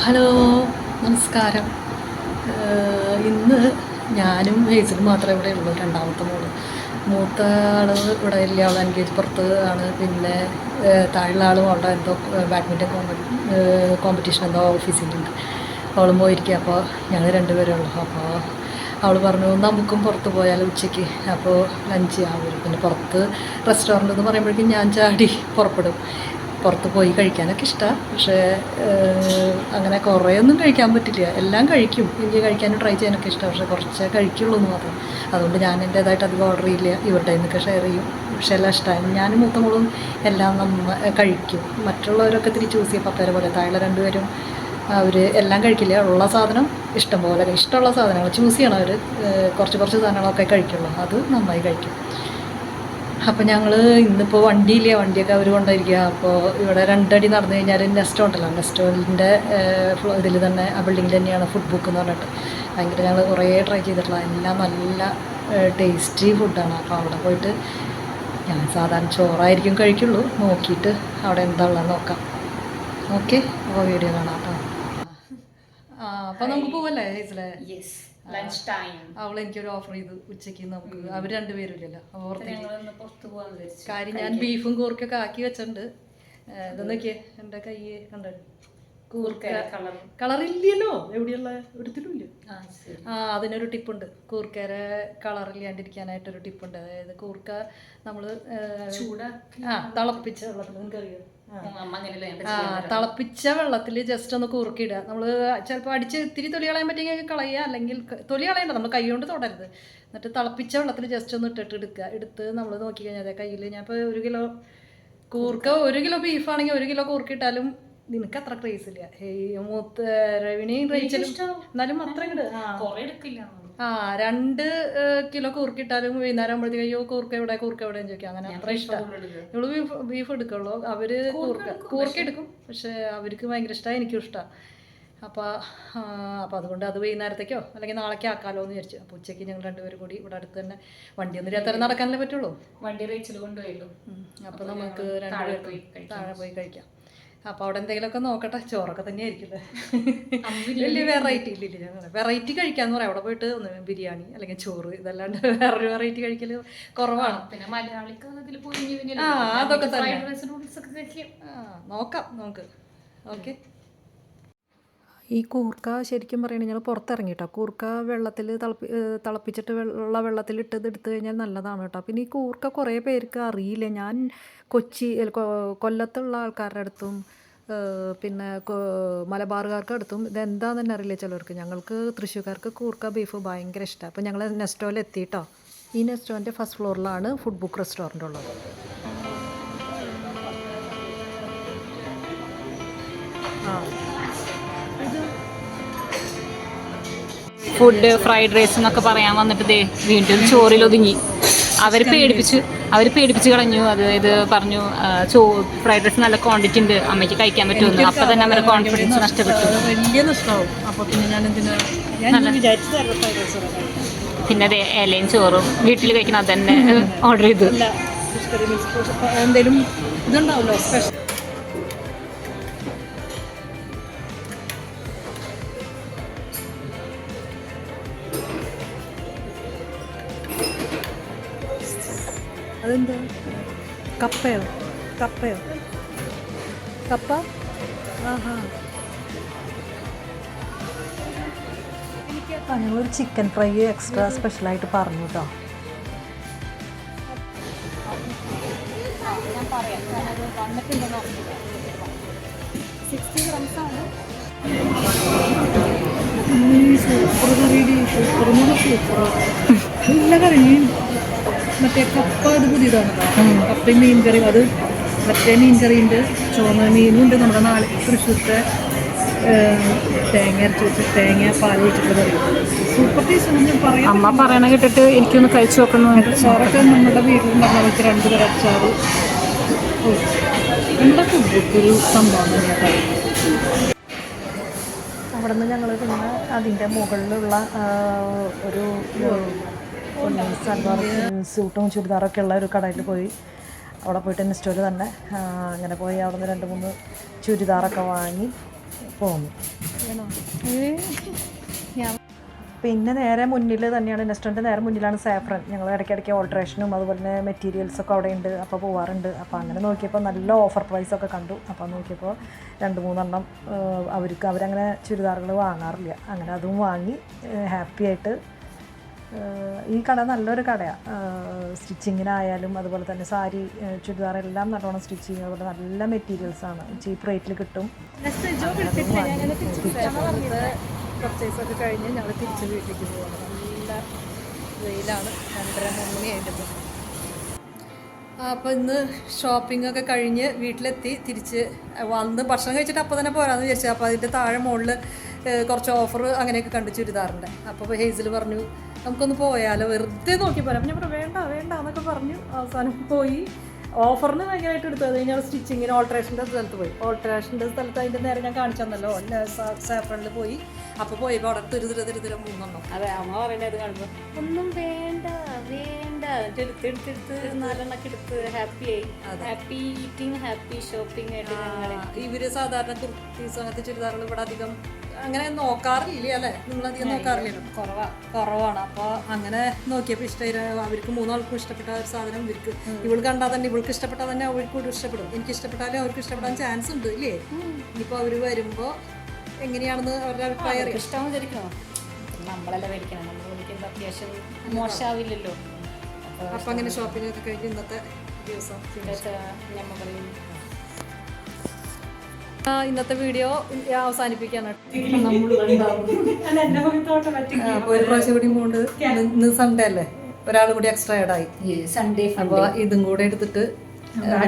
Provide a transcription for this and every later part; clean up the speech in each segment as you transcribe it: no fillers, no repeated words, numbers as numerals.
Hello, നമസ്കാരം. ഇന്ന് ഞാനും ഹേസലും മാത്രമേ ഇവിടെ ഉള്ളൂ. രണ്ടാമത്തെ മോള്, മൂത്ത ആൾ ഇവിടെ ഇല്ല, അവൾ എൻഗേജ് പുറത്ത് ആണ്. പിന്നെ താഴെയുള്ള ആളും അവിടെ എന്തോ ബാഡ്മിൻ്റൺ കോമ്പറ്റീഷൻ എന്തോ ഓഫീസിലുണ്ട്, അവളും പോയിരിക്കുക. അപ്പോൾ ഞങ്ങൾ രണ്ടുപേരേ ഉള്ളൂ. അപ്പോൾ അവൾ പറഞ്ഞു നമുക്കും പുറത്ത് പോയാൽ ഉച്ചയ്ക്ക്, അപ്പോൾ ലഞ്ച് ആവും. പിന്നെ പുറത്ത് റെസ്റ്റോറൻറ്റ് എന്ന് പറയുമ്പോഴേക്കും ഞാൻ ചാടി പുറപ്പെടും. പുറത്ത് പോയി കഴിക്കാനൊക്കെ ഇഷ്ടമാണ്, പക്ഷേ അങ്ങനെ കുറേയൊന്നും കഴിക്കാൻ പറ്റില്ല. എല്ലാം കഴിക്കും, എനിക്ക് കഴിക്കാനും ട്രൈ ചെയ്യാനൊക്കെ ഇഷ്ടമാണ്, പക്ഷേ കുറച്ചേ കഴിക്കുള്ളൂ എന്ന് മാത്രം. അതുകൊണ്ട് ഞാൻ എൻ്റേതായിട്ട് അധികം ഓർഡർ ചെയ്യില്ല, ഇവരുടെ നിന്നൊക്കെ ഷെയർ ചെയ്യും. പക്ഷേ എല്ലാം ഇഷ്ടമാണ്. ഞാനും മൂത്ത മോളും എല്ലാം കഴിക്കും. മറ്റുള്ളവരൊക്കെ ഇത്തിരി ചൂസ് ചെയ്യും, പപ്പേരെ പോലെ. താഴെ രണ്ടുപേരും അവർ എല്ലാം കഴിക്കില്ല. ഉള്ള സാധനം ഇഷ്ടം പോലെ, ഇഷ്ടമുള്ള സാധനങ്ങൾ ചൂസ് ചെയ്യണം അവർ. കുറച്ച് സാധനങ്ങളൊക്കെ കഴിക്കുള്ളൂ, അത് നന്നായി കഴിക്കും. അപ്പോൾ ഞങ്ങൾ ഇന്നിപ്പോൾ വണ്ടിയില്ല, വണ്ടിയൊക്കെ അവർ കൊണ്ടായിരിക്കുക. അപ്പോൾ ഇവിടെ 2 അടി നടന്നു കഴിഞ്ഞാൽ നെസ്റ്റോ ഉണ്ടല്ലോ, നെസ്റ്റോൻ്റെ ഇതിൽ തന്നെ, ആ ബിൽഡിങ്ങിൽ തന്നെയാണ് ഫുഡ് ബുക്ക് എന്ന് പറഞ്ഞിട്ട്. ഭയങ്കര ഞങ്ങൾ കുറേ ട്രൈ ചെയ്തിട്ടുള്ള എല്ലാം നല്ല ടേസ്റ്റി ഫുഡാണ്. അപ്പോൾ അവിടെ പോയിട്ട് ഞാൻ സാധാരണ ചോറായിരിക്കും കഴിക്കുള്ളൂ, നോക്കിയിട്ട് അവിടെ എന്താ ഉള്ളത് നോക്കാം. ഓക്കെ, അപ്പോൾ വീഡിയോ കാണാം കേട്ടോ. അപ്പോൾ നമുക്ക് പോവല്ലേ ഹേസലേ? Lunch time. അവൾ എനിക്കൊരു ഓഫർ ചെയ്തു ഉച്ചയ്ക്ക്, നമുക്ക് അവർ രണ്ടുപേരില്ലല്ലോ, കാര്യം ഞാൻ ബീഫും കൂർക്കൊക്കെ ആക്കി വെച്ചിട്ടുണ്ട്. ഇതൊന്നൊക്കെ എൻ്റെ കൈ കണ്ടു, കൂർക്ക കളറില്ലല്ലോ, എവിടെയുള്ള എടുത്തിട്ടില്ല. അതിനൊരു ടിപ്പുണ്ട്, കൂർക്കര കളറില്ലാണ്ടിരിക്കാനായിട്ടൊരു ടിപ്പുണ്ട്. അതായത് കൂർക്ക നമ്മൾ തിളപ്പിച്ച വെള്ളത്തിൽ, നിങ്ങൾക്കറിയോ, തിളപ്പിച്ച വെള്ളത്തിൽ ജസ്റ്റ് ഒന്ന് കൂർക്കിടുക. നമ്മൾ ചിലപ്പോൾ അടിച്ച് ഇത്തിരി തൊലി കളയാൻ പറ്റിയെങ്കിൽ കളയുക, അല്ലെങ്കിൽ തൊലി കളയണ്ട, നമ്മൾ കൈ കൊണ്ട് തൊടരുത്. എന്നിട്ട് തിളപ്പിച്ച വെള്ളത്തിൽ ജസ്റ്റ് ഒന്ന് എടുത്ത് നമ്മൾ നോക്കിക്കഴിഞ്ഞാൽ കയ്യിൽ, ഞാൻ ഇപ്പോൾ 1 കിലോ കൂർക്ക, 1 കിലോ ബീഫാണെങ്കിൽ 1 കിലോ കൂർക്കിട്ടാലും നിനക്ക് അത്ര ക്രേസ് ഇല്ല. മൂത്ത രവിനെയും റേച്ചലും എന്നാലും അത്ര ഇങ്ങോട്ട് 2 കിലോ കൂർക്കിട്ടാലും വൈകുന്നേരം ആകുമ്പോഴത്തേക്ക് അയ്യോ കൂർക്ക എവിടെയെന്ന് ചോദിക്കാം. അങ്ങനെ അത്ര ഇഷ്ടമാണ്. ഇവള് ബീഫ് എടുക്കുള്ളൂ, അവര് കൂർക്ക എടുക്കും. പക്ഷെ അവർക്ക് ഭയങ്കര ഇഷ്ടമാണ്, എനിക്കും ഇഷ്ടമാണ്. അപ്പോൾ അതുകൊണ്ട് അത് വൈകുന്നേരത്തേക്കോ അല്ലെങ്കിൽ നാളേക്കോ ആക്കാമല്ലോ എന്ന് വിചാരിച്ചു. അപ്പോൾ ഉച്ചയ്ക്ക് ഞങ്ങൾ രണ്ടുപേരും കൂടി ഇവിടെ അടുത്ത് തന്നെ, വണ്ടിയൊന്നും ഇല്ലാത്തവരെ നടക്കാനല്ലേ പറ്റുള്ളൂ, വണ്ടി റേച്ചിൽ കൊണ്ടുപോയല്ലോ. അപ്പോൾ നമുക്ക് രണ്ടുപേർക്കും താഴെ പോയി കഴിക്കാം. അപ്പോൾ അവിടെ എന്തെങ്കിലുമൊക്കെ നോക്കട്ടെ. ചോറൊക്കെ തന്നെ ആയിരിക്കില്ലേ, വലിയ വെറൈറ്റി ഇല്ലില്ല. ഞങ്ങൾ വെറൈറ്റി കഴിക്കാന്ന് പറയാം. അവിടെ പോയിട്ട് ഒന്ന് ബിരിയാണി അല്ലെങ്കിൽ ചോറ്, ഇതല്ലാണ്ട് വേറൊരു വെറൈറ്റി കഴിക്കൽ കുറവാണ്. പിന്നെ മലയാളിക്ക് അതൊക്കെ തന്നെ നോക്കാം നമുക്ക്. ഓക്കെ, ഈ കൂർക്ക ശരിക്കും പറയുകയാണെങ്കിൽ ഞങ്ങൾ പുറത്തിറങ്ങി കേട്ടോ. കൂർക്ക വെള്ളത്തിൽ തിളപ്പിച്ചിട്ട് വെള്ളത്തിൽ എടുത്തു കഴിഞ്ഞാൽ നല്ലതാണ് കേട്ടോ. പിന്നെ ഈ കൂർക്ക കുറേ പേർക്ക് അറിയില്ല. ഞാൻ കൊല്ലത്തുള്ള ആൾക്കാരുടെ അടുത്തും പിന്നെ മലബാറുകാർക്ക് അടുത്തും ഇതെന്താണെന്ന് തന്നെ അറിയില്ല ചിലർക്ക്. ഞങ്ങൾക്ക് തൃശ്ശൂർക്കാർക്ക് കൂർക്ക ബീഫ് ഭയങ്കര ഇഷ്ടമാണ്. അപ്പോൾ ഞങ്ങൾ നെസ്റ്റോയിൽ എത്തിയിട്ടോ. ഈ നെസ്റ്റോൻ്റെ ഫസ്റ്റ് ഫ്ലോറിലാണ് ഫുഡ് ബുക്ക് റെസ്റ്റോറൻറ്റ് ഉള്ളത്. ഫുഡ് ഫ്രൈഡ് റൈസ് എന്നൊക്കെ പറയാൻ വന്നിട്ട് വീണ്ടും ചോറിൽ ഒതുങ്ങി. അവർ പേടിപ്പിച്ച് കളഞ്ഞു. ഇത് പറഞ്ഞു ഫ്രൈഡ് റൈസ് നല്ല ക്വാണ്ടിറ്റി ഉണ്ട്, അമ്മയ്ക്ക് കഴിക്കാൻ പറ്റുമെന്ന്. അപ്പൊ തന്നെ അവരുടെ കോൺഫിഡൻസ് നഷ്ടപ്പെട്ടു. വലിയ നഷ്ടമാവും. അപ്പോൾ പിന്നെ പിന്നെ അതെ ഇലയും ചോറും വീട്ടിൽ കഴിക്കണം, അത് തന്നെ ഓർഡർ ചെയ്തു. എന്തെങ്കിലും ഇതുണ്ടാവുമല്ലോ സ്പെഷ്യൽ. അതെന്താ, കപ്പ ഞങ്ങളൊരു ചിക്കൻ ഫ്രൈ എക്സ്ട്രാ സ്പെഷ്യലായിട്ട് പറഞ്ഞു കേട്ടോ. നല്ല കറി, മറ്റേ കപ്പ അത് പുതിയതാണ്. കപ്പയും മീൻ കറി, അത് മറ്റേ മീൻ കറിയുണ്ട്, ചുവന്ന മീനും ഉണ്ട്. നമ്മുടെ നാളെ തൃശ്ശൂരത്തെ തേങ്ങ അരച്ച് വെച്ച് തേങ്ങ പാൽ വെച്ചിട്ടുള്ള കറി, സൂപ്പർ ടേസ്റ്റ്. പറയാം, അമ്മ പറയണ കേട്ടിട്ട് എനിക്കൊന്ന് കഴിച്ചു നോക്കണം. ചോറൊക്കെ നമ്മുടെ വീട്ടിലുണ്ടാകുന്ന നമുക്ക് 2 തരം അച്ചാറ്. നമ്മുടെ ഫുഡൊരു സംഭവം. അവിടെ നിന്ന് ഞങ്ങൾ പിന്നെ അതിൻ്റെ മുകളിലുള്ള ഒരു സൽവാർ സ്യൂട്ടും ചുരിദാറൊക്കെ ഉള്ള ഒരു കടയിൽ പോയി. അവിടെ പോയിട്ട് നെസ്റ്റോയിൽ തന്നെ അങ്ങനെ പോയി അവിടെ നിന്ന് 2-3 ചുരിദാറൊക്കെ വാങ്ങി പോന്നു. പിന്നെ നേരെ മുന്നിൽ തന്നെയാണ് നെസ്റ്റോൻ്റെ നേരെ മുന്നിലാണ് സാഫ്രൺ. ഞങ്ങൾ ഇടയ്ക്കിടയ്ക്ക് ഓൾട്രേഷനും അതുപോലെ തന്നെ മെറ്റീരിയൽസൊക്കെ അവിടെ ഉണ്ട്, അപ്പോൾ പോവാറുണ്ട്. അപ്പോൾ അങ്ങനെ നോക്കിയപ്പോൾ നല്ല ഓഫർ പ്രൈസൊക്കെ കണ്ടു. അപ്പോൾ നോക്കിയപ്പോൾ 2-3 അവരങ്ങനെ ചുരിദാറുകൾ വാങ്ങാറില്ല. അങ്ങനെ അതും വാങ്ങി ഹാപ്പി ആയിട്ട്. ഈ കട നല്ലൊരു കടയാണ്. സ്റ്റിച്ചിങ്ങിനായാലും അതുപോലെ തന്നെ സാരി ചുരിദാറെല്ലാം നല്ലോണം സ്റ്റിച്ച് ചെയ്യും. അതുപോലെ നല്ല മെറ്റീരിയൽസാണ്, ചീപ്പ് റേറ്റിൽ കിട്ടും. പർച്ചേസൊക്കെ കഴിഞ്ഞ് ഞങ്ങൾ തിരിച്ച് വീട്ടിലേക്ക് പോകണം. നല്ല വെയിലാണ്, 2:30-3 മണിയായിട്ട്. അപ്പോൾ ഇന്ന് ഷോപ്പിംഗ് ഒക്കെ കഴിഞ്ഞ് വീട്ടിലെത്തി. തിരിച്ച് വന്ന് ഭക്ഷണം കഴിച്ചിട്ട് അപ്പോൾ തന്നെ പോരാന്ന് വിചാരിച്ചു. അപ്പോൾ അതിൻ്റെ താഴെ മുകളിൽ കുറച്ച് ഓഫർ അങ്ങനെയൊക്കെ കണ്ടു ചുരിദാറിൻ്റെ. അപ്പോൾ ഹേസിൽ പറഞ്ഞു നമുക്കൊന്ന് പോയാലോ, വെറുതെ നോക്കി പോരാം. അപ്പം ഞാൻ പറഞ്ഞു വേണ്ട എന്നൊക്കെ പറഞ്ഞു. അവസാനം പോയി. ഓഫറിന് ഭയങ്കരമായിട്ട് എടുത്തത് കഴിഞ്ഞാൽ സ്റ്റിച്ചിങ്ങിന് ഓൾട്രേഷൻ്റെ സ്ഥലത്ത് പോയി. ഓൾട്രേഷൻ്റെ സ്ഥലത്ത് അതിൻ്റെ നേരെ ഞാൻ കാണിച്ചു തന്നല്ലോ, സാഫ്രണിൽ പോയി. അപ്പോൾ പോയപ്പോൾ അവിടെ തിരുതിര 3 അതെ, അമ്മ പറയുന്നത് കാണുമ്പോൾ ഒന്നും വേണ്ട എടുത്ത് 4 എടുത്ത് ഹാപ്പി ഈറ്റിംഗ് ഹാപ്പി ഷോപ്പിംഗ് ആയിട്ട്. ഇവര് സാധാരണ കുർത്തീസ് അങ്ങനത്തെ ചുരിദാറുകൾ ഇവിടെ അധികം അങ്ങനെ നോക്കാറില്ല അല്ലേ? നിങ്ങളധികം നോക്കാറില്ലല്ലോ, കുറവാണ്. അപ്പോൾ അങ്ങനെ നോക്കിയപ്പോൾ ഇഷ്ടമായി. അവർക്ക് 3 ആൾക്കും ഇഷ്ടപ്പെട്ട ഒരു സാധനം ഇവൾ കണ്ടാൽ തന്നെ, ഇവൾക്ക് ഇഷ്ടപ്പെട്ടാൽ തന്നെ അവർക്ക് കൂടി ഇഷ്ടപ്പെടും. എനിക്ക് ഇഷ്ടപ്പെട്ടാലും അവർക്ക് ഇഷ്ടപ്പെടാൻ ചാൻസ് ഉണ്ട് ഇല്ലേ? ഇനിയിപ്പോൾ അവർ വരുമ്പോൾ എങ്ങനെയാണെന്ന് അവരുടെ അഭിപ്രായം ഇഷ്ടമാണെന്ന് വിചാരിക്കണോ? നമ്മളെല്ലാം മേടിക്കണം, നമ്മൾ മേടിക്കുന്നത് അത്യാവശ്യം മോശമാവില്ലല്ലോ. അപ്പം അങ്ങനെ ഷോപ്പിംഗ് ഒക്കെ കഴിഞ്ഞ് ഇന്നത്തെ ദിവസം ഇന്നത്തെ വീഡിയോ അവസാനിപ്പിക്കാണ്. അപ്പോൾ ഒരു പ്രാവശ്യം കൂടി പോണ്ട്. ഇന്ന് സൺഡേ അല്ലേ, ഒരാൾ കൂടി എക്സ്ട്രാ ആഡായി സൺഡേ. അപ്പോൾ ഇതും കൂടെ എടുത്തിട്ട്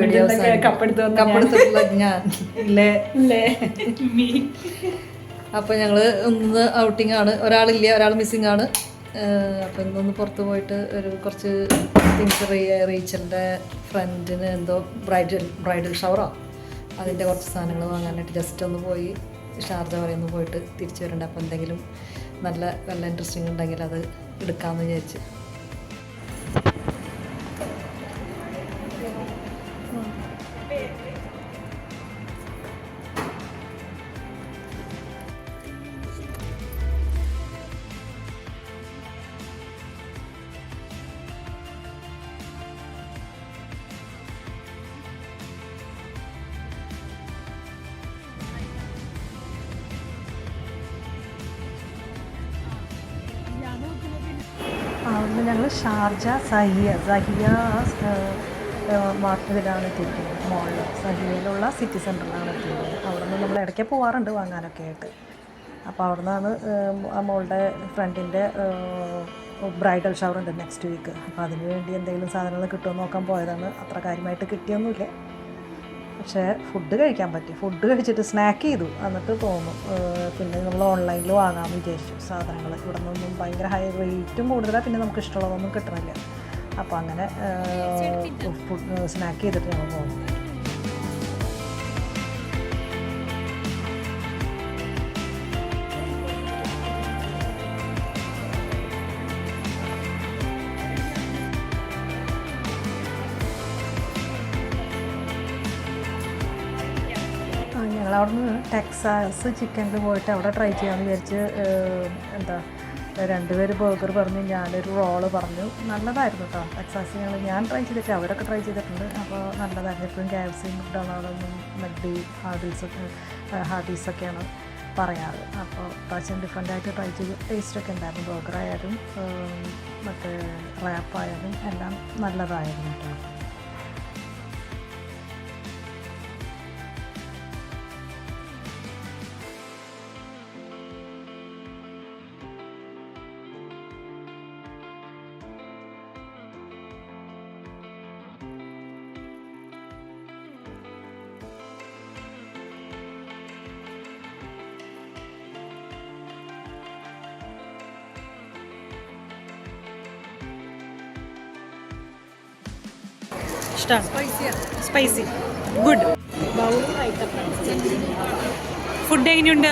വീഡിയോ കപ്പെടുത്തിട്ടുള്ള ഞാൻ ഇല്ലേ. അപ്പോൾ ഞങ്ങൾ ഒന്ന് ഔട്ടിംഗ് ആണ്, ഒരാളില്ല, ഒരാൾ മിസ്സിംഗ് ആണ്. അപ്പോൾ ഇന്നൊന്ന് പുറത്ത് പോയിട്ട് കുറച്ച് തിങ്സ് റീച്ചലിൻ്റെ ഫ്രണ്ടിന് എന്തോ ബ്രൈഡൽ ഷവറോ അതിൻ്റെ കുറച്ച് സാധനങ്ങൾ വാങ്ങാനായിട്ട് ജസ്റ്റ് ഒന്ന് പോയി ഷാർജ വരെ പോയിട്ട് തിരിച്ചു വരണ്ട. അപ്പോൾ എന്തെങ്കിലും നല്ല ഇൻട്രസ്റ്റിംഗ് ഉണ്ടെങ്കിൽ അത് എടുക്കാമെന്ന് വിചാരിച്ചു. അവിടുന്ന് ഞങ്ങൾ ഷാർജ സഹിയ മാർക്കറ്റിലാണ് എത്തിയിരിക്കുന്നത്. മോളിൽ സഹിയയിലുള്ള സിറ്റി സെൻറ്ററിലാണ് എത്തിയിരിക്കുന്നത്. അവിടെ നിന്ന് നമ്മൾ ഇടയ്ക്ക് പോകാറുണ്ട് വാങ്ങാനൊക്കെ ആയിട്ട്. അപ്പോൾ അവിടെ നിന്നാണ് മോളുടെ ഫ്രണ്ടിൻ്റെ ബ്രൈഡൽ ഷവർ ഉണ്ട് നെക്സ്റ്റ് വീക്ക്. അപ്പോൾ അതിന് വേണ്ടി എന്തെങ്കിലും സാധനങ്ങൾ കിട്ടുമെന്ന് നോക്കാൻ പോയതാണ്. അത്ര കാര്യമായിട്ട് കിട്ടിയൊന്നുമില്ല, പക്ഷേ ഫുഡ് കഴിക്കാൻ പറ്റി. ഫുഡ് കഴിച്ചിട്ട് സ്നാക്ക് ചെയ്തു എന്നിട്ട് തോന്നും. പിന്നെ നമ്മൾ ഓൺലൈനിൽ വാങ്ങാമെന്ന് വിചാരിച്ചു സാധനങ്ങൾ. ഇവിടെ നിന്നൊന്നും ഭയങ്കര ഹൈ റേറ്റും കൂടുതലാണ്, പിന്നെ നമുക്ക് ഇഷ്ടമുള്ളതൊന്നും കിട്ടണില്ല. അപ്പോൾ അങ്ങനെ ഫുഡ് സ്നാക്ക് ചെയ്തിട്ട് ഞങ്ങൾ പോകുന്നു. ഞങ്ങളവിടുന്ന് ടെക്സാസ് ചിക്കനിൽ പോയിട്ട് അവിടെ ട്രൈ ചെയ്യാമെന്ന് വിചാരിച്ച്. എന്താ 2 പേര് ബർഗർ പറഞ്ഞു, ഞാനൊരു റോള് പറഞ്ഞു. നല്ലതായിരുന്നു കേട്ടോ. ടെക്സാസ് ഞാൻ ട്രൈ ചെയ്തിട്ട് അവരൊക്കെ ട്രൈ ചെയ്തിട്ടുണ്ട്. അപ്പോൾ നല്ലതായിരുന്നു. എപ്പോഴും KFC, മക്ഡൊണാൾഡൊന്നും മക്ഡി ഹാർഡീസൊക്കെയാണ് പറയാറ്. അപ്പോൾ പ്രാവശ്യം ഡിഫറെൻ്റായിട്ട് ട്രൈ ചെയ്ത് ടേസ്റ്റൊക്കെ ഉണ്ടായിരുന്നു. ബർഗറായാലും മറ്റേ റാപ്പായാലും എല്ലാം നല്ലതായിരുന്നു കേട്ടോ. Spicy good. ഫുഡ് എങ്ങനെയുണ്ട്?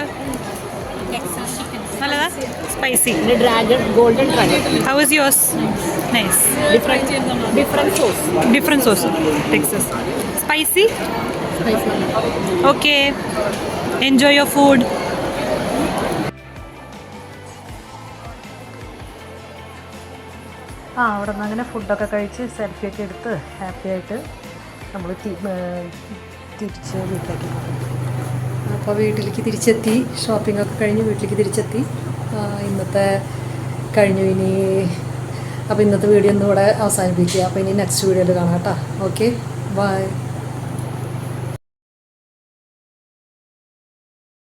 നല്ലതാ? Spicy. Dragon, golden dragon. How is yours? Nice. Different sauce. Texas. Spicy. Okay, enjoy your food. അവിടെ നിന്ന് അങ്ങനെ ഫുഡൊക്കെ കഴിച്ച് സെൽഫിയൊക്കെ എടുത്ത് ഹാപ്പി ആയിട്ട് നമ്മൾ തിരിച്ച് വീട്ടിലേക്ക് പോകും. അപ്പോൾ വീട്ടിലേക്ക് തിരിച്ചെത്തി, ഷോപ്പിംഗ് ഒക്കെ കഴിഞ്ഞ് വീട്ടിലേക്ക് തിരിച്ചെത്തി. ഇന്നത്തെ കഴിഞ്ഞു. ഇനി അപ്പോൾ ഇന്നത്തെ വീഡിയോ ഒന്നും ഇവിടെ അവസാനിപ്പിക്കുക. അപ്പോൾ ഇനി നെക്സ്റ്റ് വീഡിയോയിൽ കാണാം കേട്ടോ. Okay, by.